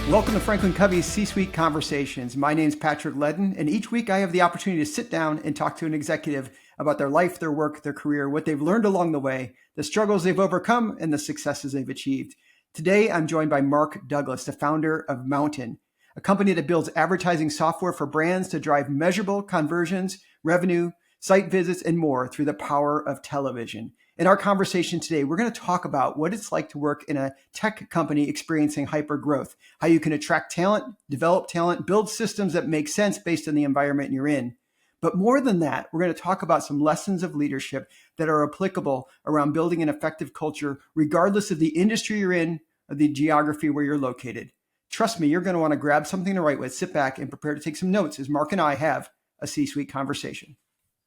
Welcome to FranklinCovey's C-Suite Conversations. My name is Patrick Ledden, and each week I have the opportunity to sit down and talk to an executive about their life, their work, their career, what they've learned along the way, the struggles they've overcome, and the successes they've achieved. Today, I'm joined by Mark Douglas, the founder of MNTN, a company that builds advertising software for brands to drive measurable conversions, revenue, site visits, and more through the power of television. In our conversation today, we're going to talk about what it's like to work in a tech company experiencing hyper growth, how you can attract talent, develop talent, build systems that make sense based on the environment you're in. But more than that, we're going to talk about some lessons of leadership that are applicable around building an effective culture, regardless of the industry you're in or the geography where you're located. Trust me, you're going to want to grab something to write with, sit back, and prepare to take some notes as Mark and I have a C-Suite conversation.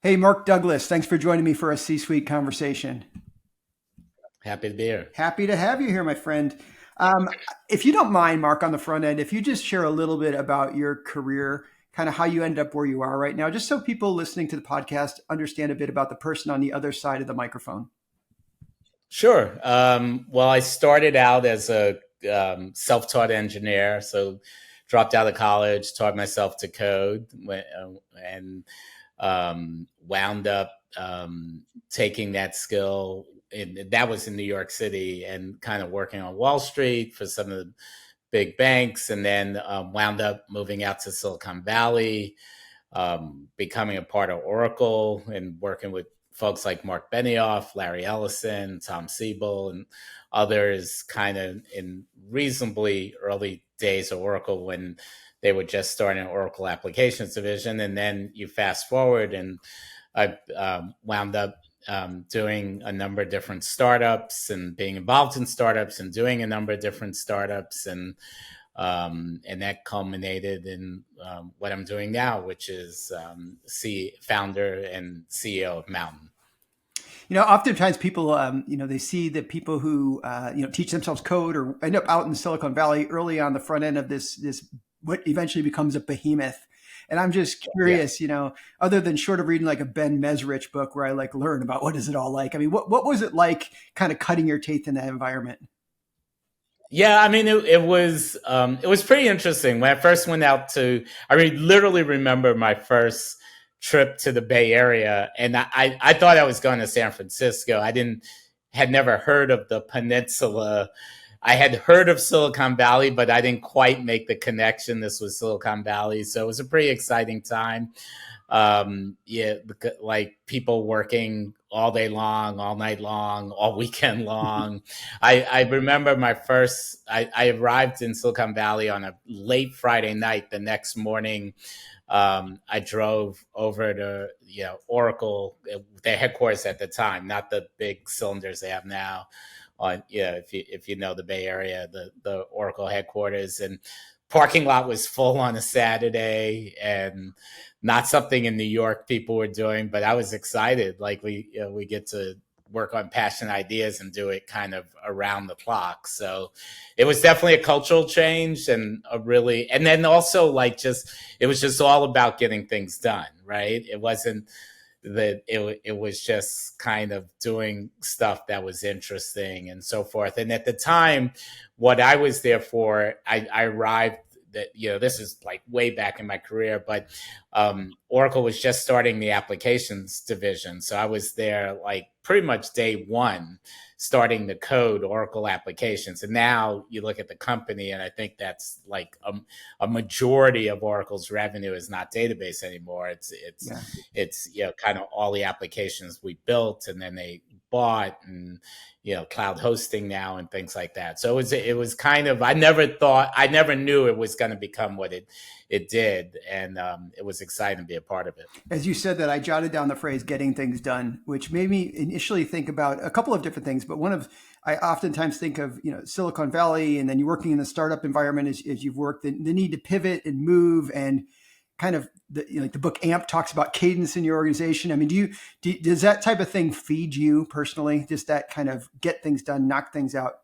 Hey, Mark Douglas, thanks for joining me for a C-Suite conversation. Happy to be here. Happy to have you here, my friend. If you don't mind, Mark, on the front end, if you just share a little bit about your career, kind of how you ended up where you are right now, just so people listening to the podcast understand a bit about the person on the other side of the microphone. Sure. Well, I started out as a self-taught engineer, so dropped out of college, taught myself to code, and wound up taking that skill. That was in New York City and kind of working on Wall Street for some of the big banks, and then wound up moving out to Silicon Valley, becoming a part of Oracle and working with folks like Mark Benioff, Larry Ellison, Tom Siebel, and others kind of in reasonably early days of Oracle when they were just starting an Oracle Applications division. And then you fast forward, and I wound up doing a number of different startups and being involved in startups and doing a number of different startups. And that culminated in what I'm doing now, which is founder and CEO of MNTN. You know, oftentimes people, they see that people who, teach themselves code or end up out in Silicon Valley early on the front end of this what eventually becomes a behemoth. And I'm just curious, other than short of reading like a Ben Mesrich book where I learn about what is it all like? I mean, what was it like kind of cutting your teeth in that environment? Yeah, I mean, it was pretty interesting. When I first went out I literally remember my first trip to the Bay Area, and I thought I was going to San Francisco. Had never heard of the peninsula. I had heard of Silicon Valley, but I didn't quite make the connection. This was Silicon Valley. So it was a pretty exciting time. Like people working all day long, all night long, all weekend long. I remember I arrived in Silicon Valley on a late Friday night. The next morning, I drove over to, Oracle, their headquarters at the time, not the big cylinders they have now. If you know the Bay Area, the Oracle headquarters, and parking lot was full on a Saturday, and not something in New York people were doing, but I was excited. Like we get to work on passion ideas and do it kind of around the clock. So it was definitely a cultural change and then also it was just all about getting things done, right? It wasn't that it was just kind of doing stuff that was interesting and so forth. And at the time, what I was there for, I arrived that, this is like way back in my career, but Oracle was just starting the applications division. So I was there like pretty much day one, starting the code Oracle applications. And now you look at the company, and I think that's like a majority of Oracle's revenue is not database anymore. It's kind of all the applications we built and then they bought, and cloud hosting now and things like that. So it was kind of, I never knew it was going to become what it did, and it was exciting to be a part of it. As you said that, I jotted down the phrase "getting things done," which made me initially think about a couple of different things. But I oftentimes think of Silicon Valley, and then you're working in the startup environment as you've worked, the need to pivot and move, and kind of the book AMP talks about cadence in your organization. I mean, does that type of thing feed you personally? Just that kind of get things done, knock things out,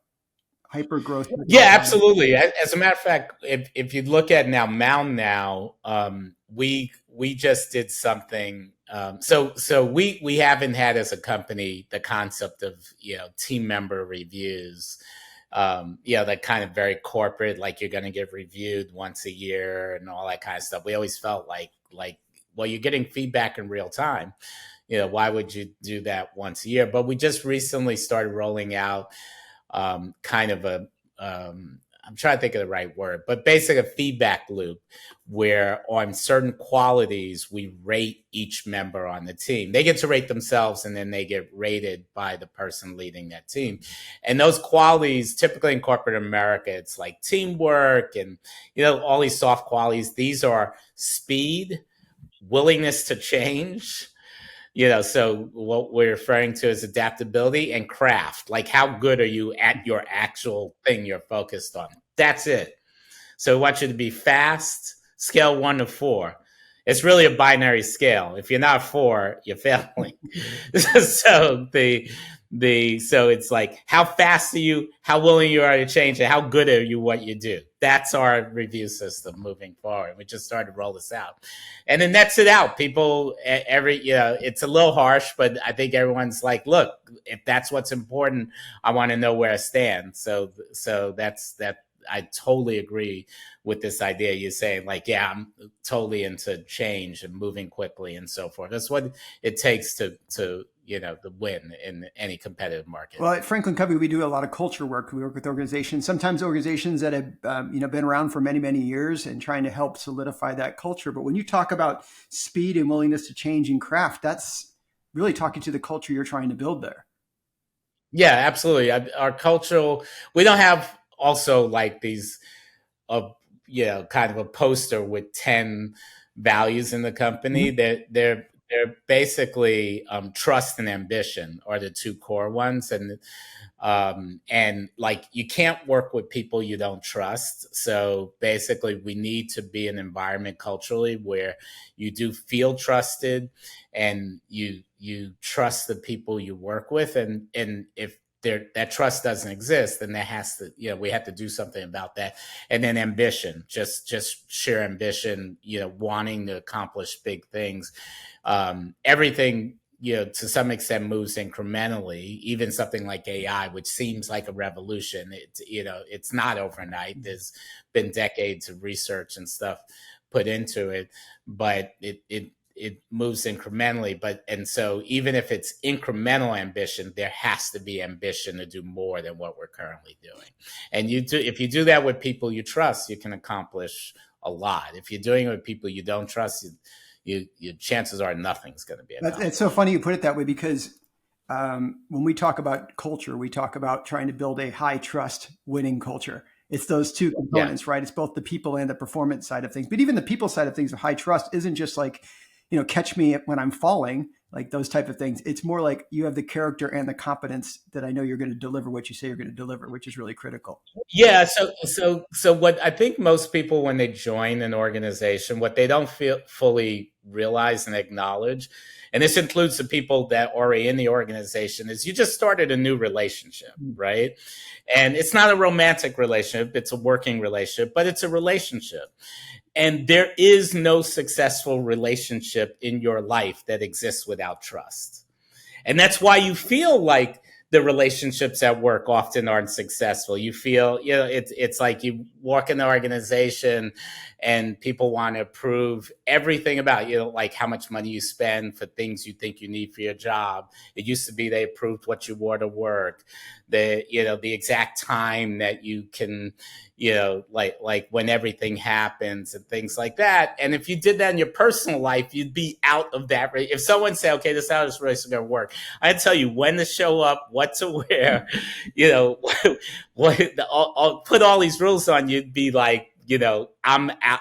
hyper growth? Yeah, absolutely. As a matter of fact, if you look at MNTN, we just did something. So we haven't had as a company the concept of team member reviews that kind of very corporate, like you're going to get reviewed once a year and all that kind of stuff. We always felt like, well, you're getting feedback in real time. Why would you do that once a year? But we just recently started rolling out kind of I'm trying to think of the right word, but basically a feedback loop where on certain qualities, we rate each member on the team. They get to rate themselves and then they get rated by the person leading that team. And those qualities, typically in corporate America, it's like teamwork and, all these soft qualities. These are speed, willingness to change, so what we're referring to is adaptability and craft. Like, how good are you at your actual thing you're focused on? That's it. So we want you to be fast, scale 1 to 4. It's really a binary scale. If you're not 4, you're failing. So so it's like, how fast are you, how willing you are to change, and how good are you what you do? That's our review system moving forward. We just started to roll this out. And then nets it out. People, it's a little harsh, but I think everyone's like, look, if that's what's important, I want to know where I stand. So that's that. I totally agree with this idea you're saying, like, yeah, I'm totally into change and moving quickly and so forth. That's what it takes to win in any competitive market. Well, at FranklinCovey, we do a lot of culture work. We work with organizations, sometimes organizations that have been around for many, many years, and trying to help solidify that culture. But when you talk about speed and willingness to change and craft, that's really talking to the culture you're trying to build there. Yeah, absolutely. Our cultural, we don't have also like these, kind of a poster with 10 values in the company. Mm-hmm. They're basically trust and ambition are the 2 core ones, and like, you can't work with people you don't trust. So basically, we need to be an environment culturally where you do feel trusted, and you trust the people you work with, and if that trust doesn't exist, then there has to, we have to do something about that. And then ambition, just sheer ambition, wanting to accomplish big things. Everything, to some extent moves incrementally, even something like AI, which seems like a revolution. It's not overnight. There's been decades of research and stuff put into it, but it moves incrementally. And so even if it's incremental ambition, there has to be ambition to do more than what we're currently doing. And if you do that with people you trust, you can accomplish a lot. If you're doing it with people you don't trust, your chances are nothing's going to be enough. It's so funny you put it that way, because when we talk about culture, we talk about trying to build a high trust winning culture. It's those 2 components, right? It's both the people and the performance side of things. But even the people side of things of high trust isn't just like, catch me when I'm falling, like those type of things. It's more like you have the character and the competence that I know you're going to deliver what you say you're going to deliver, which is really critical. Yeah. So what I think most people, when they join an organization, what they don't fully realize and acknowledge, and this includes the people that are in the organization, is you just started a new relationship, right? And it's not a romantic relationship, it's a working relationship, but it's a relationship. And there is no successful relationship in your life that exists without trust. And that's why you feel like the relationships at work often aren't successful. You feel, it's like you walk in the organization and people want to approve everything about you, like how much money you spend for things you think you need for your job. It used to be they approved what you wore to work, the exact time that you can, like when everything happens and things like that. And if you did that in your personal life, you'd be out of that. If someone said, okay, this is how this relationship is going to work, I'd tell you when to show up, what to wear, I'll put all these rules on, you'd be like, I'm out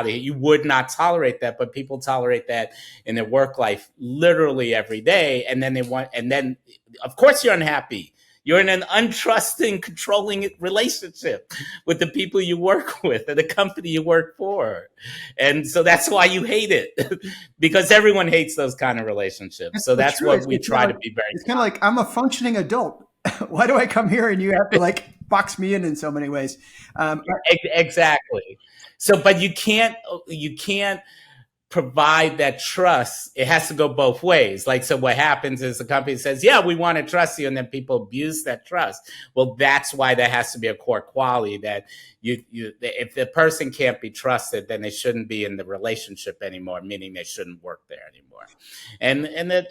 of here. You would not tolerate that, but people tolerate that in their work life literally every day. And then of course you're unhappy. You're in an untrusting, controlling relationship with the people you work with and the company you work for. And so that's why you hate it, because everyone hates those kind of relationships. So that's what we try to be very. It's kind of like, I'm a functioning adult. Why do I come here and you have to like box me in so many ways? Exactly. So, but you can't provide that trust, it has to go both ways. Like, so what happens is the company says, yeah, we want to trust you. And then people abuse that trust. Well, that's why there has to be a core quality that if the person can't be trusted, then they shouldn't be in the relationship anymore, meaning they shouldn't work there anymore. And that,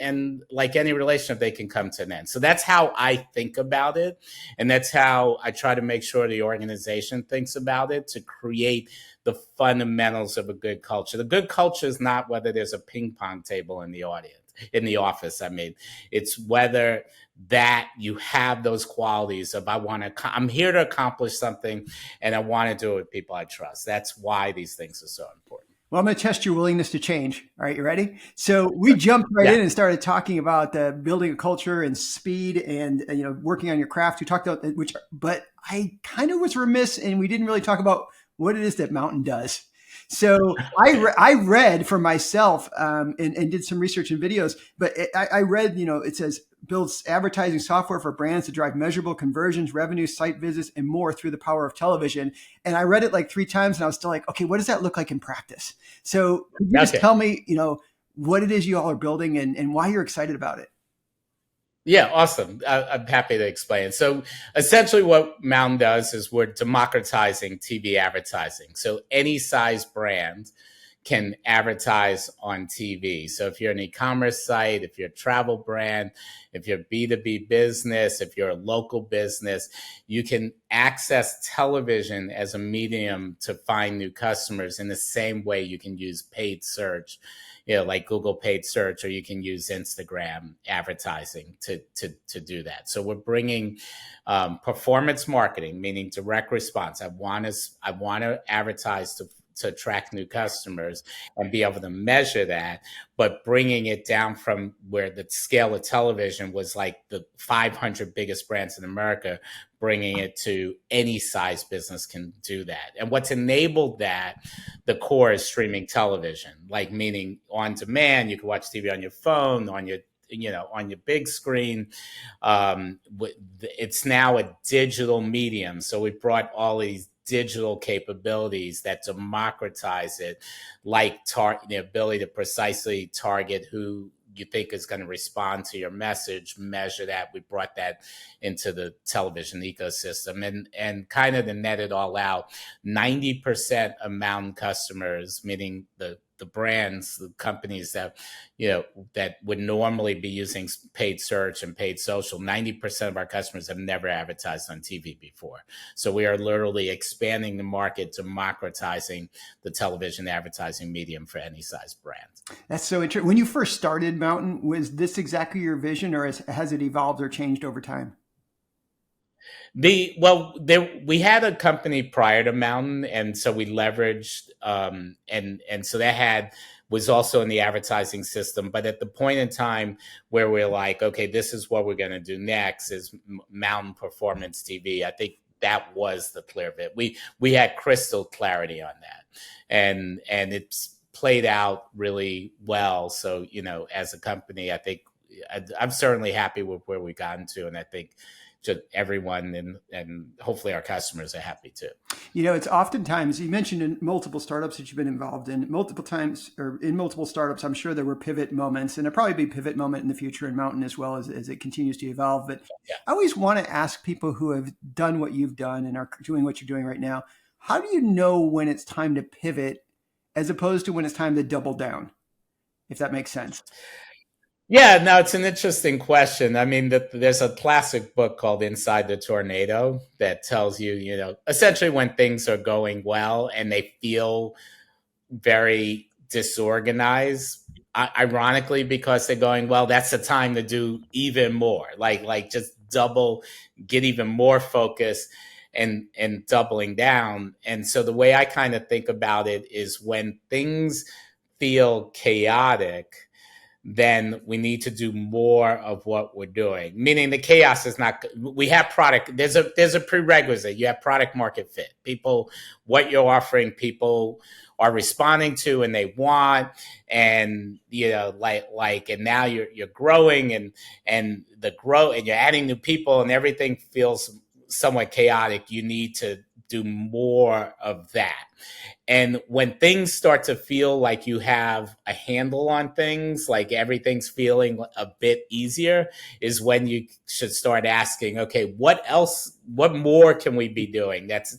and like any relationship, they can come to an end. So that's how I think about it. And that's how I try to make sure the organization thinks about it, to create the fundamentals of a good culture. The good culture is not whether there's a ping pong table in the office. I mean, it's whether that you have those qualities of I'm here to accomplish something, and I want to do it with people I trust. That's why these things are so important. Well, I'm going to test your willingness to change. All right, you ready? So we jumped right in and started talking about building a culture and speed and working on your craft. We talked about but I kind of was remiss, and we didn't really talk about what it is that Mountain does. So I read for myself and did some research and videos, but I read, it says builds advertising software for brands to drive measurable conversions, revenue, site visits, and more through the power of television. And I read it like 3 times and I was still like, okay, what does that look like in practice? So could you just tell me, what it is you all are building and why you're excited about it? Yeah, awesome. I'm happy to explain. So essentially what Mountain does is we're democratizing TV advertising. So any size brand can advertise on TV. So if you're an e-commerce site, if you're a travel brand, if you're a B2B business, if you're a local business, you can access television as a medium to find new customers in the same way you can use paid search, like Google paid search, or you can use Instagram advertising to do that. So we're bringing performance marketing, meaning direct response. I want to advertise to attract new customers and be able to measure that, but bringing it down from where the scale of television was like the 500 biggest brands in America, bringing it to any size business can do that. And what's enabled that, the core is streaming television, like meaning on demand. You can watch TV on your phone, on your big screen. It's now a digital medium. So we brought all these digital capabilities that democratize it, like the ability to precisely target who you think is going to respond to your message, measure that. We brought that into the television ecosystem, and kind of to net it all out, 90% of Mountain customers, meaning the brands, the companies that would normally be using paid search and paid social, 90% of our customers have never advertised on TV before. So we are literally expanding the market, democratizing the television advertising medium for any size brand. That's so interesting. When you first started Mountain, was this exactly your vision, or has it evolved or changed over time? We had a company prior to Mountain, and so we leveraged and so that was also in the advertising system. But at the point in time where we're like, okay, this is what we're going to do next is Mountain Performance TV. I think that was the clear bit. We had crystal clarity on that, and it's played out really well. So as a company, I think I'm certainly happy with where we've gotten to, and I think just everyone and hopefully our customers are happy too. It's oftentimes, you mentioned in multiple startups that you've been involved in multiple times, or in multiple startups, I'm sure there were pivot moments, and there'll probably be a pivot moment in the future in Mountain as well as it continues to evolve. But yeah. I always want to ask people who have done what you've done and are doing what you're doing right now, how do you know when it's time to pivot as opposed to when it's time to double down, if that makes sense? Yeah, no, it's an interesting question. I mean, there's a classic book called Inside the Tornado that tells you, essentially when things are going well and they feel very disorganized, ironically, because they're going well, that's the time to do even more, like just double, get even more focus and doubling down. And so the way I kind of think about it is when things feel chaotic, then we need to do more of what we're doing. Meaning the chaos is not, we have product, there's a prerequisite. You have product market fit. People, what you're offering, people are responding to and they want, and and now you're growing and you're adding new people and everything feels somewhat chaotic. You need to do more of that. And when things start to feel like you have a handle on things, like everything's feeling a bit easier, is when you should start asking, okay, what else, what more can we be doing that's,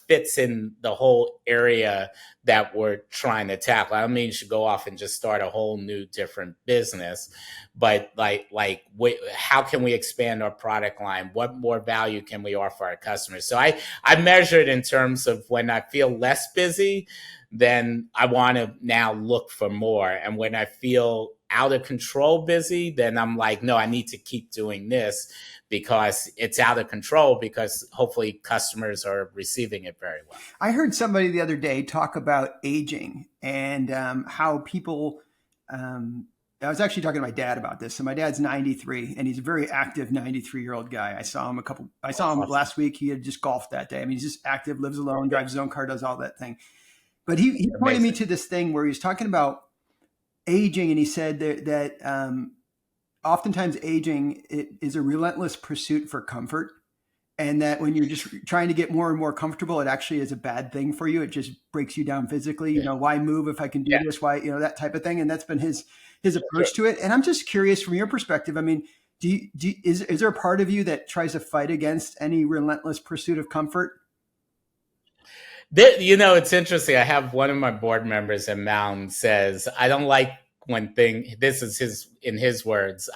fits in the whole area that we're trying to tackle. I don't mean you should go off and just start a whole new different business, but how can we expand our product line? What more value can we offer our customers? So I measure it in terms of when I feel less busy, then I want to now look for more. And when I feel out of control busy, then I'm like, no, I need to keep doing this because it's out of control, because hopefully customers are receiving it very well. I heard somebody the other day talk about aging and how people, I was actually talking to my dad about this. So my dad's 93 and he's a very active 93-year-old guy. I saw him last week. He had just golfed that day. I mean, he's just active, lives alone, drives his own car, does all that thing. But he pointed me to this thing where he was talking about aging, and he said that oftentimes aging is a relentless pursuit for comfort, and that when you're just trying to get more and more comfortable, it actually is a bad thing for you. It just breaks you down physically. Why move if I can do this? Why, that type of thing. And that's been his approach to it. And I'm just curious from your perspective. I mean, is there a part of you that tries to fight against any relentless pursuit of comfort? It's interesting. I have one of my board members at Mountain says, I don't like when this is in his words,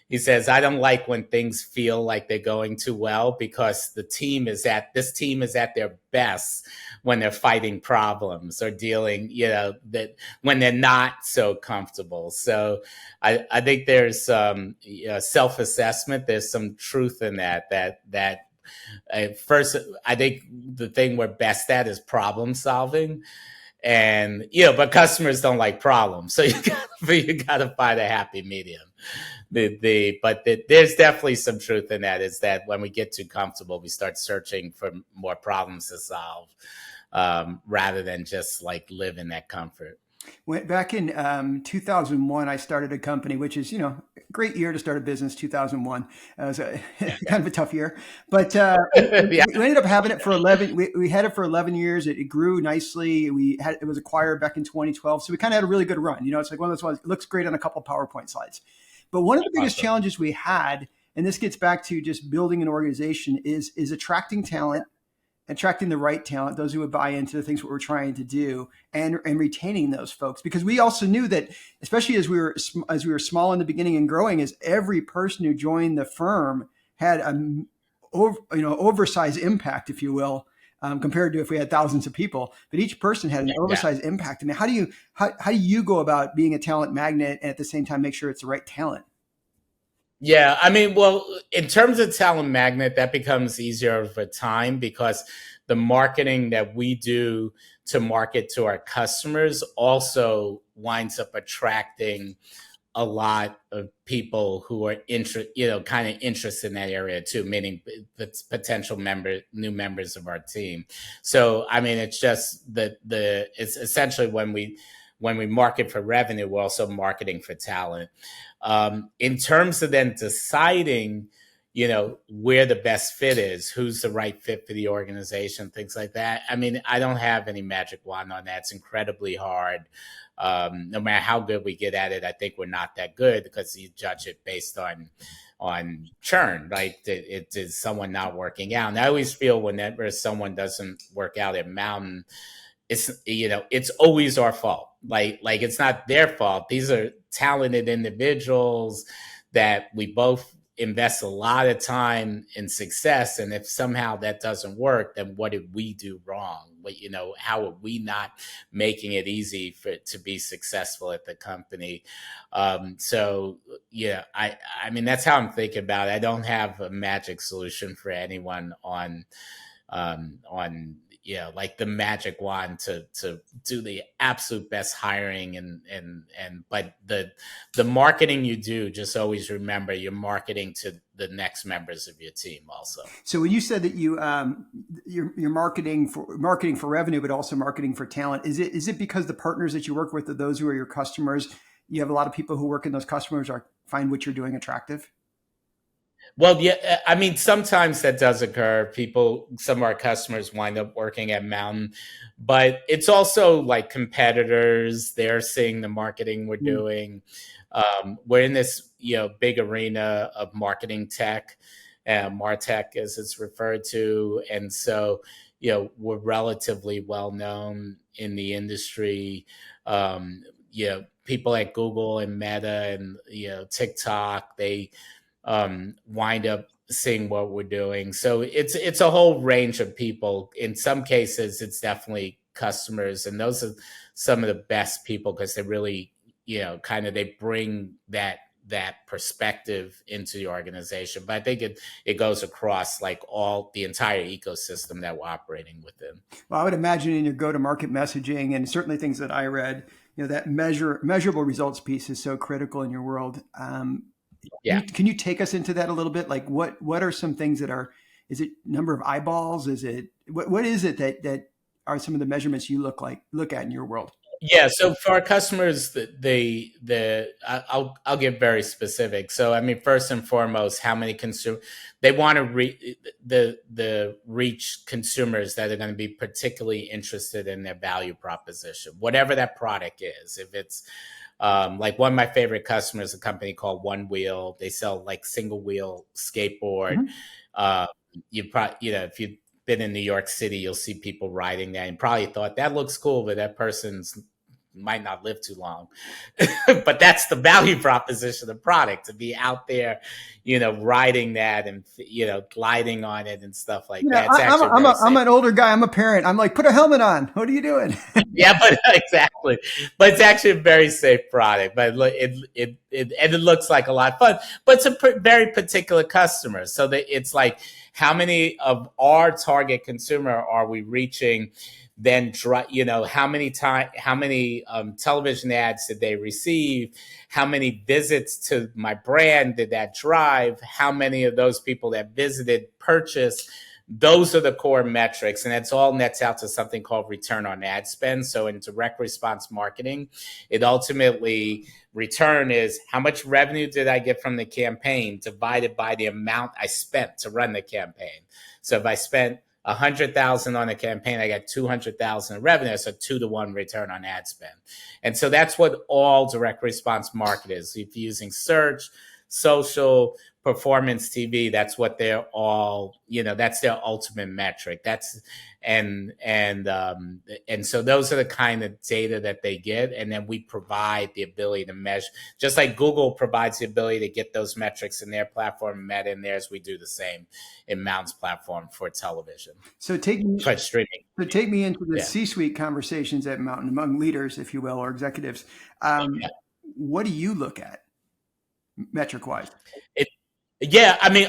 he says, I don't like when things feel like they're going too well, because this team is at their best when they're fighting problems or dealing, that when they're not so comfortable. So I think there's self-assessment. There's some truth in that first, I think the thing we're best at is problem solving, and but customers don't like problems, so you gotta find a happy medium. But there's definitely some truth in that. Is that when we get too comfortable, we start searching for more problems to solve, rather than just like live in that comfort. Back in 2001, I started a company, which is, a great year to start a business. 2001 it was kind of a tough year, but we ended up having it for 11. We had it for 11 years. It grew nicely. It was acquired back in 2012, so we kind of had a really good run. It's like one of those ones. It looks great on a couple of PowerPoint slides, but one of the biggest challenges we had, and this gets back to just building an organization, is attracting talent. Attracting the right talent, those who would buy into the things what we're trying to do, and retaining those folks. Because we also knew that, especially as we were small in the beginning and growing, as every person who joined the firm had oversized impact, if you will, compared to if we had thousands of people. But each person had an oversized impact. I mean, how do you go about being a talent magnet and at the same time make sure it's the right talent? Yeah, I mean, well, in terms of talent magnet, that becomes easier over time, because the marketing that we do to market to our customers also winds up attracting a lot of people who are kind of interested in that area too, meaning it's potential new members of our team. So, I mean, it's just it's essentially when we market for revenue, we're also marketing for talent. In terms of then deciding, where the best fit is, who's the right fit for the organization, things like that. I mean, I don't have any magic wand on that. It's incredibly hard. No matter how good we get at it, I think we're not that good, because you judge it based on churn, right? It is someone not working out. And I always feel whenever someone doesn't work out at Mountain, it's always our fault. Like it's not their fault. These are talented individuals that we both invest a lot of time in success. And if somehow that doesn't work, then what did we do wrong? How are we not making it easy to be successful at the company? So yeah, I mean, that's how I'm thinking about it. I don't have a magic solution for anyone on like the magic wand to do the absolute best hiring but the marketing you do, just always remember you're marketing to the next members of your team also. So when you said that you're marketing for revenue, but also marketing for talent, is it because the partners that you work with are those who are your customers? You have a lot of people who work in those customers find what you're doing attractive? Well, yeah, I mean, sometimes that does occur. Some of our customers wind up working at Mountain, but it's also like competitors. They're seeing the marketing we're Mm. doing. We're in this, big arena of marketing tech, Martech as it's referred to, and so we're relatively well known in the industry. People at Google and Meta and TikTok, they wind up seeing what we're doing. So it's a whole range of people. In some cases, it's definitely customers, and those are some of the best people because they really, kind of they bring that perspective into the organization. But I think it goes across like all the entire ecosystem that we're operating within. Well, I would imagine in your go-to-market messaging, and certainly things that I read, that measurable results piece is so critical in your world. Yeah. Can you take us into that a little bit? Like what are some things that are, is it number of eyeballs? Is it, what is it that are some of the measurements you look at in your world? Yeah, so for our customers, I'll get very specific. So I mean, first and foremost, how many consumer they want to reach consumers that are going to be particularly interested in their value proposition, whatever that product is. If it's like one of my favorite customers, a company called One Wheel, they sell like single wheel skateboard. Mm-hmm. Uh, you probably if you been in New York City, you'll see people riding that and probably thought that looks cool, but that person's might not live too long. But that's the value proposition of the product, to be out there, riding that and gliding on it and stuff like that. It's actually very I'm safe. an older guy. I'm a parent. I'm like, put a helmet on. What are you doing? Yeah, but exactly. But it's actually a very safe product. But it looks like a lot of fun. But it's a very particular customer. So that it's like, how many of our target consumer are we reaching? Then how many television ads did they receive? How many visits to my brand did that drive? How many of those people that visited purchased? Those are the core metrics, and it's all nets out to something called return on ad spend. So in direct response marketing, it ultimately return is how much revenue did I get from the campaign divided by the amount I spent to run the campaign. So if I spent 100,000 on a campaign, I got 200,000 in revenue. So 2-to-1 return on ad spend. And so that's what all direct response market is. If you're using search, social, performance TV, that's what they're all, that's their ultimate metric. That's and so those are the kind of data that they get, and then we provide the ability to measure, just like Google provides the ability to get those metrics in their platform, Meta in theirs. We do the same in Mountain's platform for television, So take me, for streaming. so take me into the Yeah. C-suite conversations at Mountain among leaders, if you will, or executives. Yeah. What do you look at metric wise? Yeah, I mean,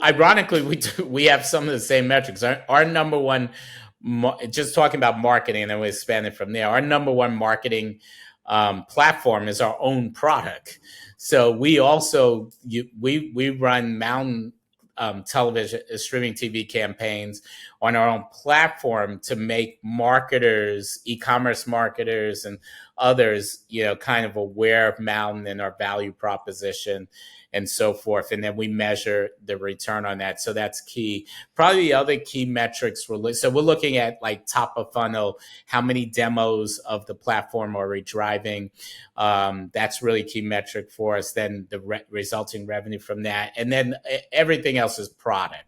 ironically, we have some of the same metrics. Our number one, just talking about marketing, and then we expand it from there. Our number one marketing platform is our own product. So we also we run Mountain television streaming TV campaigns on our own platform to make marketers, e-commerce marketers, and others, kind of aware of Mountain and our value proposition and so forth. And then we measure the return on that. So that's key. Probably the other key metrics we're looking at, like top of funnel, how many demos of the platform are we driving? That's really key metric for us. Then the resulting revenue from that. And then everything else is product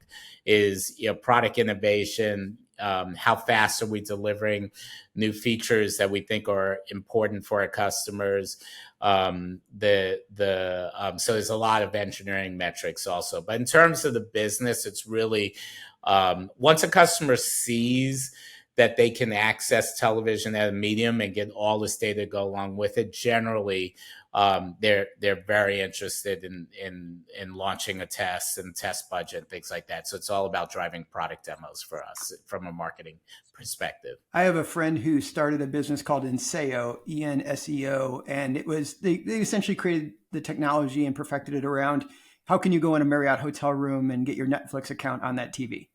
innovation. How fast are we delivering new features that we think are important for our customers? So there's a lot of engineering metrics also. But in terms of the business, it's really once a customer sees that they can access television as a medium and get all this data to go along with it, generally they're very interested in launching a test and test budget and things like that. So it's all about driving product demos for us from a marketing perspective. I have a friend who started a business called Enseo, ENSEO, and they essentially created the technology and perfected it around how can you go in a Marriott hotel room and get your Netflix account on that TV,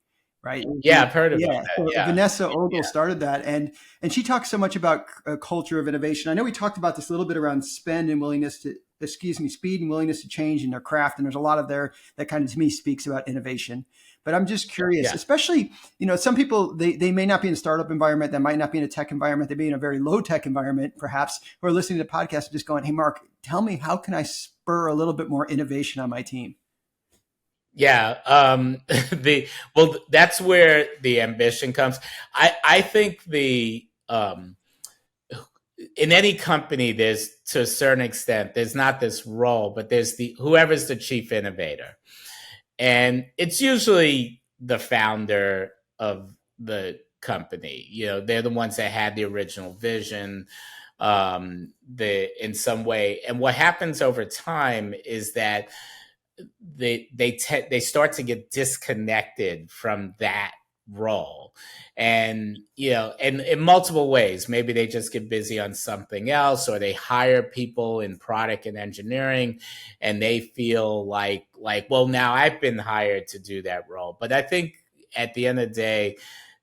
right? Yeah, I've heard about Yeah, that. so Yeah. Vanessa Ogle started that, and she talks so much about a culture of innovation. I know we talked about this a little bit around spend and willingness to, excuse me, speed and willingness to change in their craft, and there's a lot of there that kind of to me speaks about innovation. But I'm just curious, Yeah. especially, some people, they may not be in a startup environment, they might not be in a tech environment, they may be in a very low tech environment, perhaps, who are listening to the podcast and just going, hey, Mark, tell me, how can I spur a little bit more innovation on my team? Yeah. The well, that's where the ambition comes. I think the in any company, there's, to a certain extent, there's not this role, but there's the whoever's the chief innovator, and it's usually the founder of the company. They're the ones that had the original vision, in some way. And what happens over time is that they start to get disconnected from that role, and and in multiple ways. Maybe they just get busy on something else, or they hire people in product and engineering, and they feel like, well, now I've been hired to do that role. But I think at the end of the day,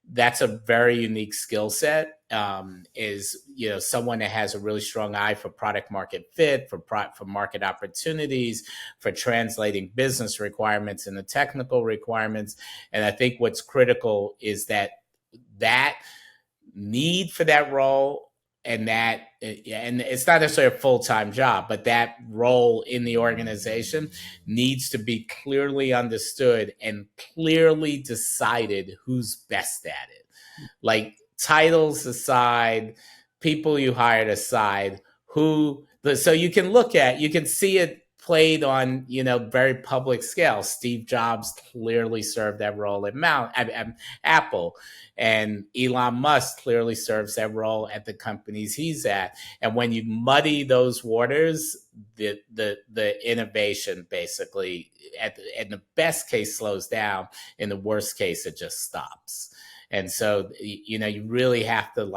that's a very unique skill set. Is someone that has a really strong eye for product market fit, for market opportunities, for translating business requirements into technical requirements. And I think what's critical is that need for that role, and it's not necessarily a full-time job, but that role in the organization needs to be clearly understood and clearly decided who's best at it. Like, titles aside, people you hired aside, so you can see it played on very public scale. Steve Jobs clearly served that role at Apple, and Elon Musk clearly serves that role at the companies he's at. And when you muddy those waters, the innovation basically, in the best case, slows down. In the worst case, it just stops. And so you really have to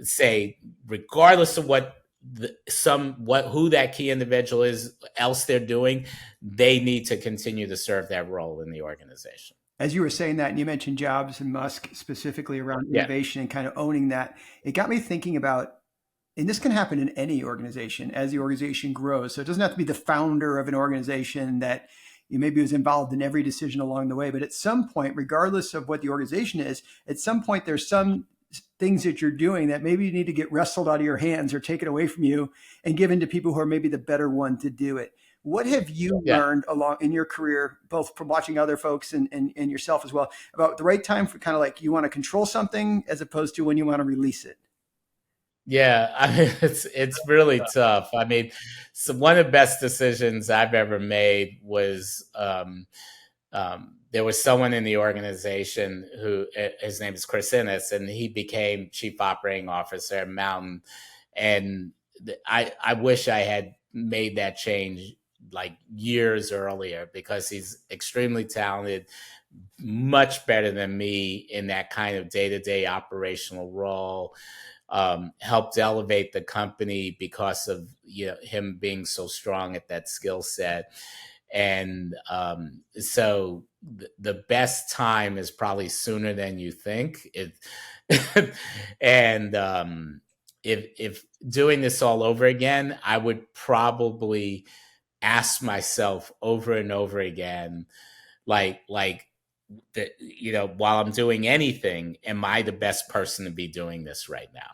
say, regardless of who that key individual is, else they're doing, they need to continue to serve that role in the organization. As you were saying that, and you mentioned Jobs and Musk specifically around innovation and kind of owning that, it got me thinking about, and this can happen in any organization as the organization grows. So it doesn't have to be the founder of an organization that maybe was involved in every decision along the way. But at some point, regardless of what the organization is, at some point, there's some things that you're doing that maybe you need to get wrestled out of your hands or taken away from you and given to people who are maybe the better one to do it. What have you learned along in your career, both from watching other folks and yourself as well, about the right time for kind of like you want to control something as opposed to when you want to release it? Yeah, I mean, it's really tough. I mean, so one of the best decisions I've ever made was there was someone in the organization who, his name is Chris Innes, and he became chief operating officer at Mountain. And I wish I had made that change years earlier, because he's extremely talented, much better than me in that kind of day-to-day operational role. Helped elevate the company because of him being so strong at that skill set. And so the best time is probably sooner than you think. And if doing this all over again, I would probably ask myself over and over again, while I'm doing anything, am I the best person to be doing this right now?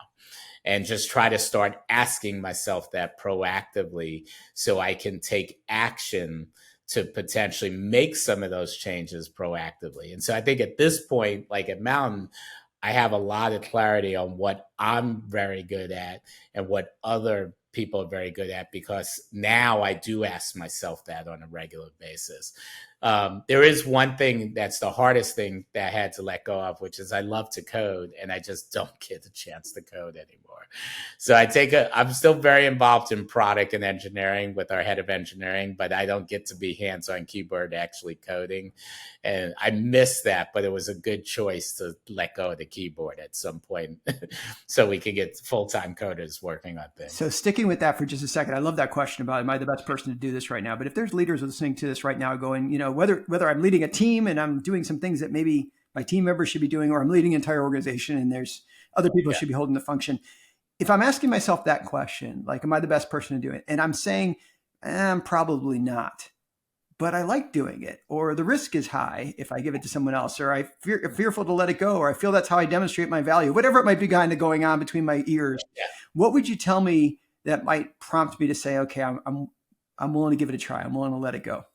And just try to start asking myself that proactively, so I can take action to potentially make some of those changes proactively. And so I think at this point, like at Mountain, I have a lot of clarity on what I'm very good at and what other people are very good at, because now I do ask myself that on a regular basis. There is one thing that's the hardest thing that I had to let go of, which is I love to code, and I just don't get a chance to code anymore. So I'm still very involved in product and engineering with our head of engineering, but I don't get to be hands-on keyboard actually coding. And I miss that, but it was a good choice to let go of the keyboard at some point so we could get full-time coders working on things. So sticking with that for just a second, I love that question about, am I the best person to do this right now? But if there's leaders listening to this right now going, whether I'm leading a team and I'm doing some things that maybe my team members should be doing, or I'm leading an entire organization and there's other people Yeah. should be holding the function. If I'm asking myself that question, like, am I the best person to do it? And I'm saying, I'm probably not, but I like doing it, or the risk is high if I give it to someone else, or I'm fearful to let it go, or I feel that's how I demonstrate my value, whatever it might be kind of going on between my ears. Yeah. What would you tell me that might prompt me to say, okay, I'm willing to give it a try. I'm willing to let it go.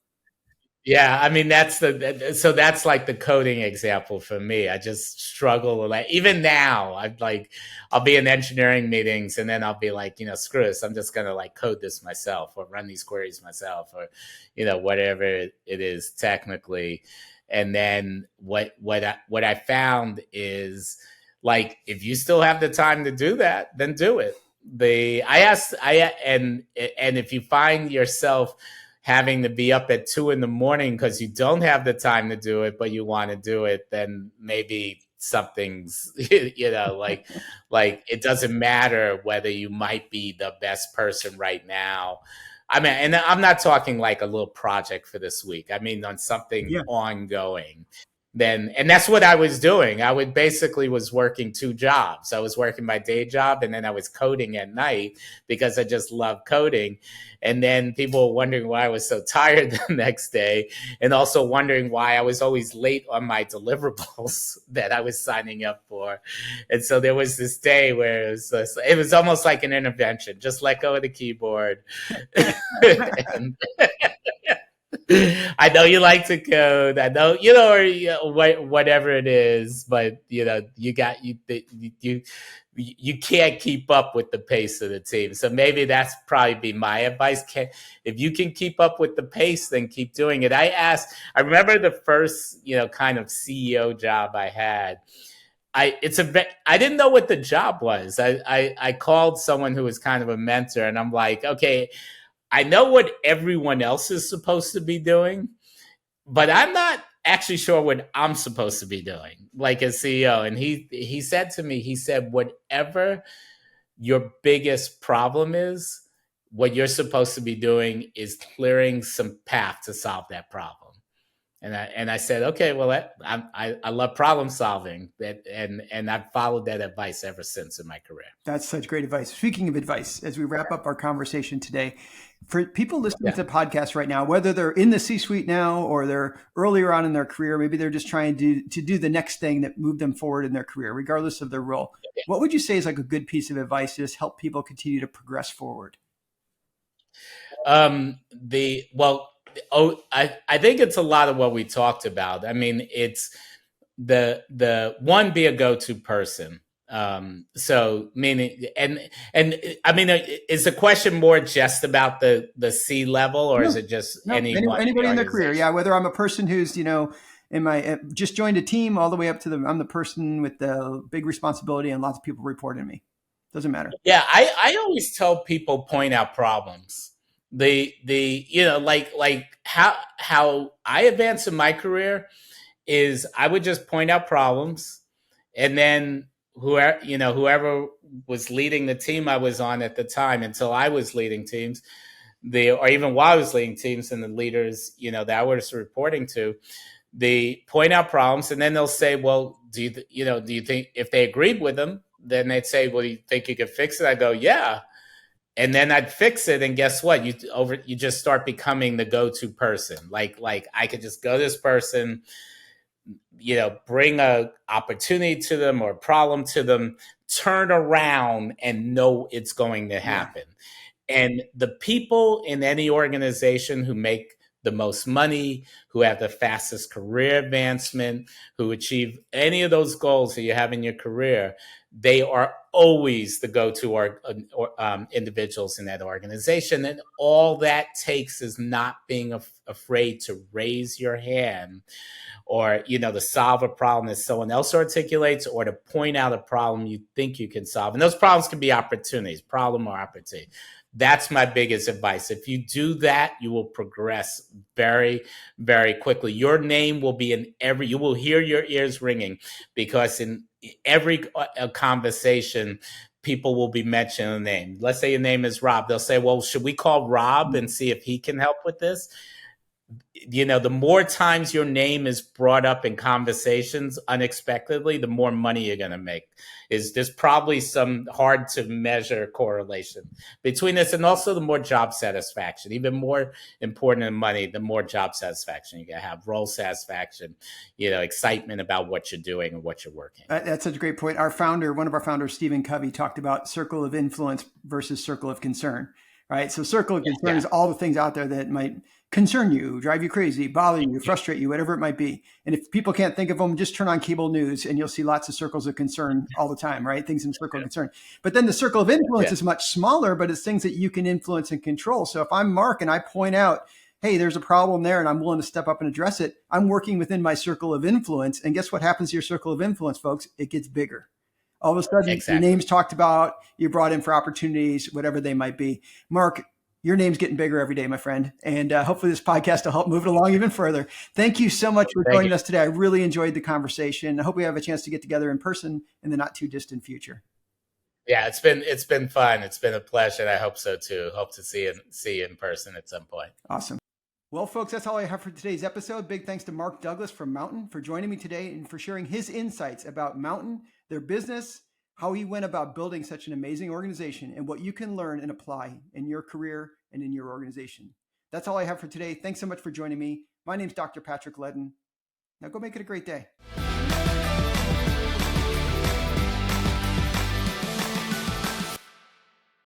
Yeah, I mean that's like the coding example for me. I just struggle like even now. I'll be in engineering meetings and then I'll be like, screw this. I'm just gonna like code this myself or run these queries myself or whatever it is technically. And then what I found is like if you still have the time to do that, then do it. And if you find yourself having to be up at 2 a.m. because you don't have the time to do it, but you want to do it, then maybe something's, like it doesn't matter whether you might be the best person right now. I mean, and I'm not talking like a little project for this week. I mean, on something ongoing. And that's what I was doing. I would basically was working 2 jobs. I was working my day job and then I was coding at night because I just love coding. And then people were wondering why I was so tired the next day and also wondering why I was always late on my deliverables that I was signing up for. And so there was this day where it was almost like an intervention. Just let go of the keyboard. and, I know you like to code. I know, or whatever it is, but you can't keep up with the pace of the team. So maybe that's probably be my advice. If you can keep up with the pace, then keep doing it. I remember the first, kind of CEO job I had. I didn't know what the job was. I called someone who was kind of a mentor and I'm like, okay, I know what everyone else is supposed to be doing, but I'm not actually sure what I'm supposed to be doing, like as CEO. And he said to me, whatever your biggest problem is, what you're supposed to be doing is clearing some path to solve that problem. And I said, okay, well, I love problem solving, and I've followed that advice ever since in my career. That's such great advice. Speaking of advice, as we wrap up our conversation today, for people listening to the podcast right now, whether they're in the C-suite now or they're earlier on in their career, maybe they're just trying to do the next thing that moved them forward in their career, regardless of their role. What would you say is like a good piece of advice to just help people continue to progress forward? I think it's a lot of what we talked about. I mean, it's the one, be a go-to person. So meaning, and I mean, is the question more just about the C level, or is it just anybody in their career? Yeah, whether I'm a person who's just joined a team, all the way up to I'm the person with the big responsibility and lots of people reporting to me. Doesn't matter. Yeah, I always tell people point out problems. Like how I advance in my career is I would just point out problems, and then whoever was leading the team I was on at the time, until I was leading teams, or even while I was leading teams, and the leaders that I was reporting to, they point out problems, and then they'll say, well, do you think, if they agreed with them, then they'd say, well, do you think you could fix it? I go, yeah. And then I'd fix it, and guess what? You just start becoming the go-to person. Like I could just go to this person, bring a opportunity to them or a problem to them, turn around and know it's going to happen. Yeah. And the people in any organization who make the most money, who have the fastest career advancement, who achieve any of those goals that you have in your career, they are always the go-to individuals in that organization. And all that takes is not being afraid to raise your hand, or to solve a problem that someone else articulates, or to point out a problem you think you can solve. And those problems can be opportunities, problem or opportunity. That's my biggest advice. If you do that, you will progress very, very quickly. Your name will be you will hear your ears ringing, because in every conversation, people will be mentioning a name. Let's say your name is Rob. They'll say, well, should we call Rob and see if he can help with this? the more times your name is brought up in conversations unexpectedly, the more money you're going to make. There's probably some hard to measure correlation between this, and also the more job satisfaction, even more important than money, the more job satisfaction you're going to have, role satisfaction, excitement about what you're doing and what you're working. That's such a great point. One of our founders, Stephen Covey, talked about circle of influence versus circle of concern, right? So circle of concern is all the things out there that might concern you, drive you crazy, bother you, frustrate you, whatever it might be. And if people can't think of them, just turn on cable news and you'll see lots of circles of concern all the time, right? Things in circle of concern. But then the circle of influence is much smaller, but it's things that you can influence and control. So if I'm Mark and I point out, hey, there's a problem there and I'm willing to step up and address it, I'm working within my circle of influence. And guess what happens to your circle of influence, folks? It gets bigger. All of a sudden, your name's talked about, you're brought in for opportunities, whatever they might be. Mark, your name's getting bigger every day, my friend. And hopefully this podcast will help move it along even further. Thank you so much for joining us today. I really enjoyed the conversation. I hope we have a chance to get together in person in the not too distant future. Yeah, it's been fun. It's been a pleasure. I hope so too. Hope to see you in person at some point. Awesome. Well, folks, that's all I have for today's episode. Big thanks to Mark Douglas from Mountain for joining me today and for sharing his insights about Mountain, their business, how he went about building such an amazing organization, and what you can learn and apply in your career and in your organization. That's all I have for today. Thanks so much for joining me. My name's Dr. Patrick Ledden. Now go make it a great day.